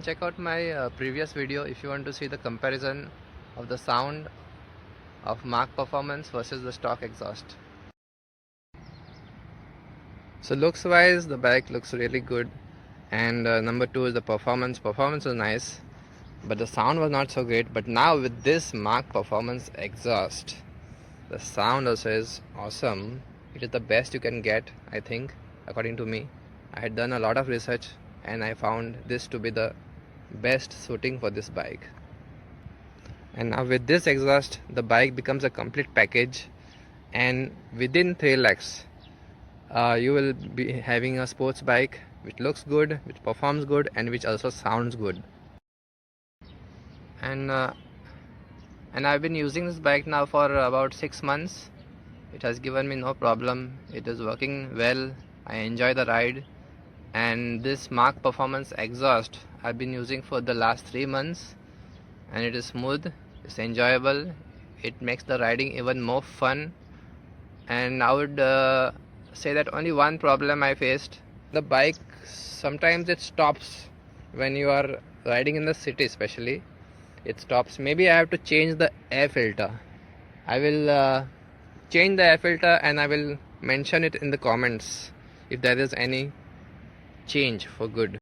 Check out my previous video if you want to see the comparison of the sound of Mach performance versus the stock exhaust. So looks wise the bike looks really good, and number two is the performance. Performance was nice, but the sound was not so great. But now with this Mach performance exhaust, the sound also is awesome. It is the best you can get, I think, according to me. I had done a lot of research and I found this to be the best suiting for this bike. And now with this exhaust the bike becomes a complete package, and within 3 lakhs you will be having a sports bike which looks good, which performs good, and which also sounds good. And I've been using this bike now for about 6 months. It has given me no problem. It is working well. I enjoy the ride. And this Mach performance exhaust I've been using for the last 3 months, and it is smooth, it's enjoyable, it makes the riding even more fun. And I would say that only one problem I faced: the bike sometimes it stops when you are riding in the city, especially it stops. Maybe I have to change the air filter. I will change the air filter and I will mention it in the comments if there is any change for good.